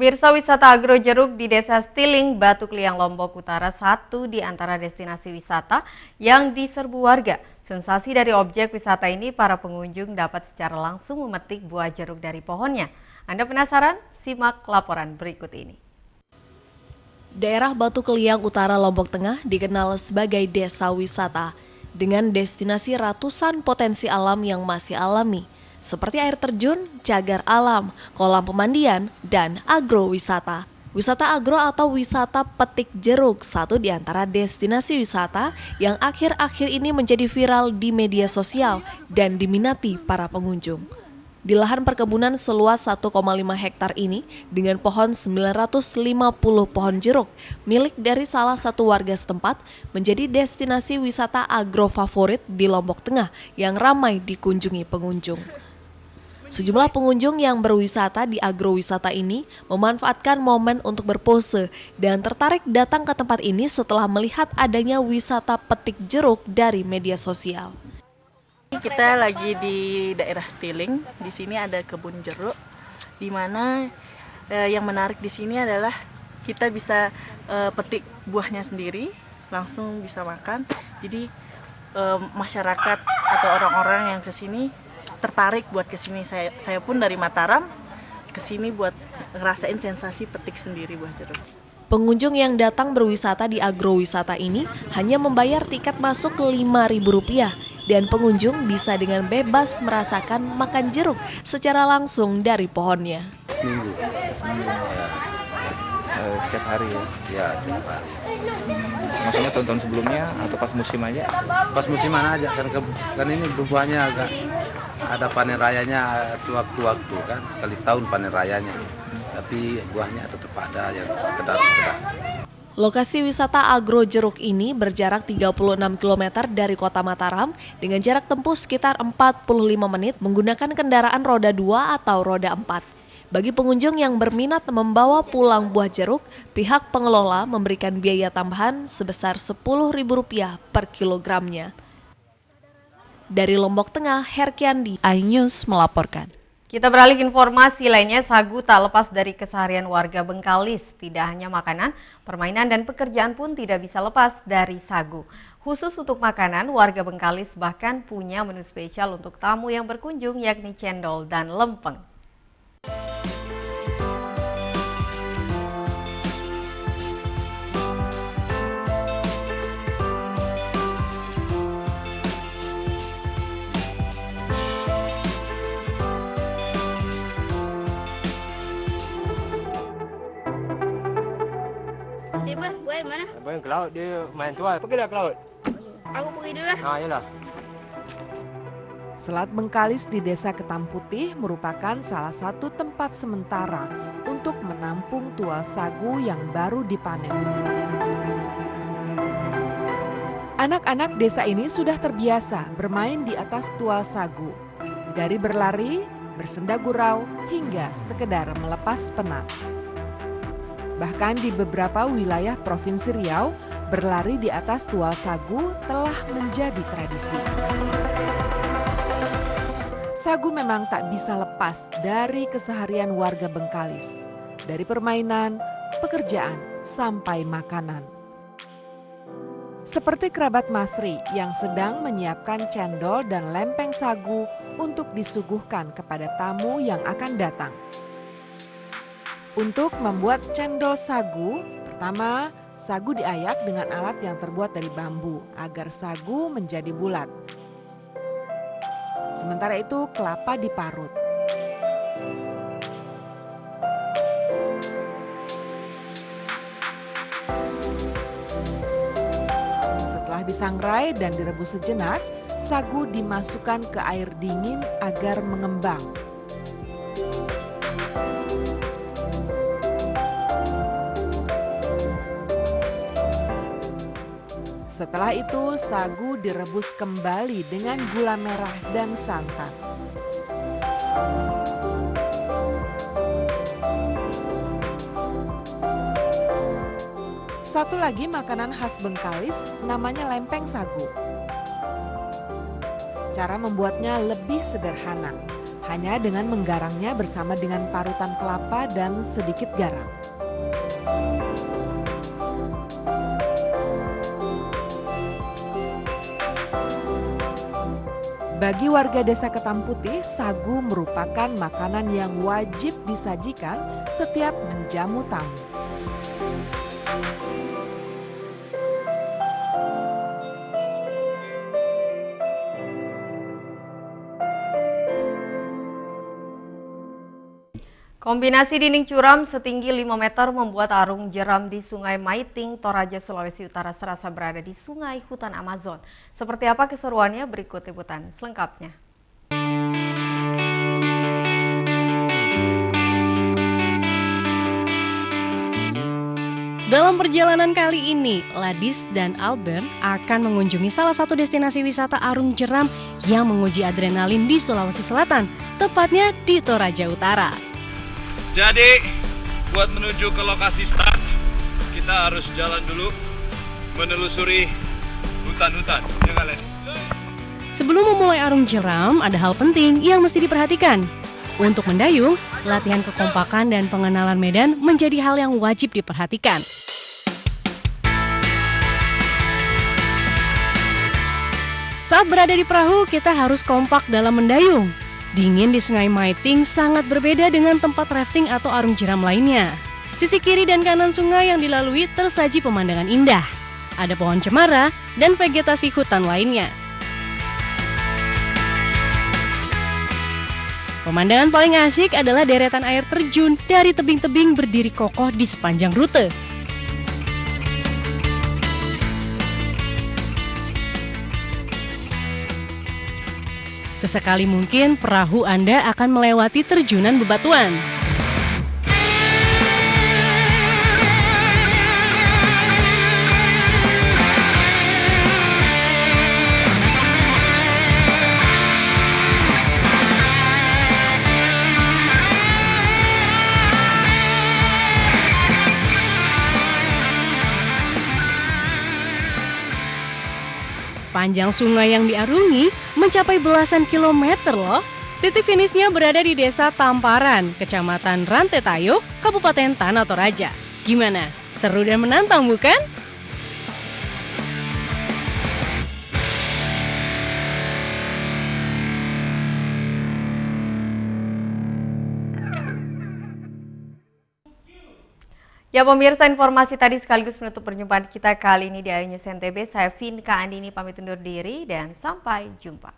Pemirsa, wisata agro jeruk di Desa Stiling, Batu Kliang, Lombok Utara, satu di antara destinasi wisata yang diserbu warga. Sensasi dari objek wisata ini, para pengunjung dapat secara langsung memetik buah jeruk dari pohonnya. Anda penasaran? Simak laporan berikut ini. Daerah Batu Kliang Utara, Lombok Tengah dikenal sebagai desa wisata dengan destinasi ratusan potensi alam yang masih alami, seperti air terjun, cagar alam, kolam pemandian, dan agrowisata. Wisata agro atau wisata petik jeruk, satu di antara destinasi wisata yang akhir-akhir ini menjadi viral di media sosial dan diminati para pengunjung. Di lahan perkebunan seluas 1,5 hektar ini, dengan pohon 950 pohon jeruk, milik dari salah satu warga setempat, menjadi destinasi wisata agro favorit di Lombok Tengah yang ramai dikunjungi pengunjung. Sejumlah pengunjung yang berwisata di agrowisata ini memanfaatkan momen untuk berpose dan tertarik datang ke tempat ini setelah melihat adanya wisata petik jeruk dari media sosial. Kita lagi di daerah Stiling. Di sini ada kebun jeruk, di mana yang menarik di sini adalah kita bisa petik buahnya sendiri, langsung bisa makan. Jadi masyarakat atau orang-orang yang ke sini tertarik buat kesini. Saya pun dari Mataram kesini buat ngerasain sensasi petik sendiri buah jeruk. Pengunjung yang datang berwisata di agrowisata ini hanya membayar tiket masuk Rp5.000 dan pengunjung bisa dengan bebas merasakan makan jeruk secara langsung dari pohonnya. Seminggu ya. Setiap hari ya? Ya, setiap hari. Maksudnya tahun-tahun sebelumnya atau pas musim aja? Pas musiman aja, kan ini buahnya agak ada panen rayanya sewaktu-waktu kan, sekali setahun panen rayanya. Tapi buahnya tetap ada yang kedap. Lokasi wisata agro jeruk ini berjarak 36 km dari kota Mataram dengan jarak tempuh sekitar 45 menit menggunakan kendaraan roda 2 atau roda 4. Bagi pengunjung yang berminat membawa pulang buah jeruk, pihak pengelola memberikan biaya tambahan sebesar Rp10.000 per kilogramnya. Dari Lombok Tengah, Herkiandi, iNews melaporkan. Kita beralih ke informasi lainnya, sagu tak lepas dari keseharian warga Bengkalis. Tidak hanya makanan, permainan dan pekerjaan pun tidak bisa lepas dari sagu. Khusus untuk makanan, warga Bengkalis bahkan punya menu spesial untuk tamu yang berkunjung, yakni cendol dan lempeng. Gue mana? Abang ke laut, dia main tuan. Pergi dah ke laut. Aku pergi dulu lah. Yalah. Selat Bengkalis di Desa Ketam Putih merupakan salah satu tempat sementara untuk menampung tual sagu yang baru dipanen. Anak-anak desa ini sudah terbiasa bermain di atas tual sagu. Dari berlari, bersenda gurau, hingga sekedar melepas penat. Bahkan di beberapa wilayah Provinsi Riau, berlari di atas tual sagu telah menjadi tradisi. Sagu memang tak bisa lepas dari keseharian warga Bengkalis. Dari permainan, pekerjaan, sampai makanan. Seperti kerabat Masri yang sedang menyiapkan cendol dan lempeng sagu untuk disuguhkan kepada tamu yang akan datang. Untuk membuat cendol sagu, pertama sagu diayak dengan alat yang terbuat dari bambu agar sagu menjadi bulat. Sementara itu kelapa diparut. Setelah disangrai dan direbus sejenak, sagu dimasukkan ke air dingin agar mengembang. Setelah itu, sagu direbus kembali dengan gula merah dan santan. Satu lagi makanan khas Bengkalis namanya lempeng sagu. Cara membuatnya lebih sederhana. hanya dengan menggarangnya bersama dengan parutan kelapa dan sedikit garam. Bagi warga Desa Ketam Putih, sagu merupakan makanan yang wajib disajikan setiap menjamu tamu. Kombinasi dinding curam setinggi 5 meter membuat arung jeram di Sungai Maiting, Toraja, Sulawesi Utara serasa berada di sungai hutan Amazon. Seperti apa keseruannya? Berikut liputan selengkapnya. Dalam perjalanan kali ini, Ladis dan Albert akan mengunjungi salah satu destinasi wisata arung jeram yang menguji adrenalin di Sulawesi Selatan, tepatnya di Toraja Utara. Jadi, buat menuju ke lokasi start, kita harus jalan dulu menelusuri hutan-hutan. Ya kalian? Sebelum memulai arung jeram, ada hal penting yang mesti diperhatikan. Untuk mendayung, latihan kekompakan dan pengenalan medan menjadi hal yang wajib diperhatikan. Saat berada di perahu, kita harus kompak dalam mendayung. Dingin di Sungai Maiting sangat berbeda dengan tempat rafting atau arung jeram lainnya. Sisi kiri dan kanan sungai yang dilalui tersaji pemandangan indah. Ada pohon cemara dan vegetasi hutan lainnya. Pemandangan paling asik adalah deretan air terjun dari tebing-tebing berdiri kokoh di sepanjang rute. Sesekali mungkin perahu Anda akan melewati terjunan bebatuan. Panjang sungai yang diarungi mencapai belasan kilometer loh. Titik finishnya berada di Desa Tamparan, Kecamatan Rantetayo, Kabupaten Tanah Toraja. Gimana? Seru dan menantang bukan? Ya pemirsa, informasi tadi sekaligus menutup perjumpaan kita kali ini di Ayu News NTB. Saya Vinka Andini pamit undur diri dan sampai jumpa.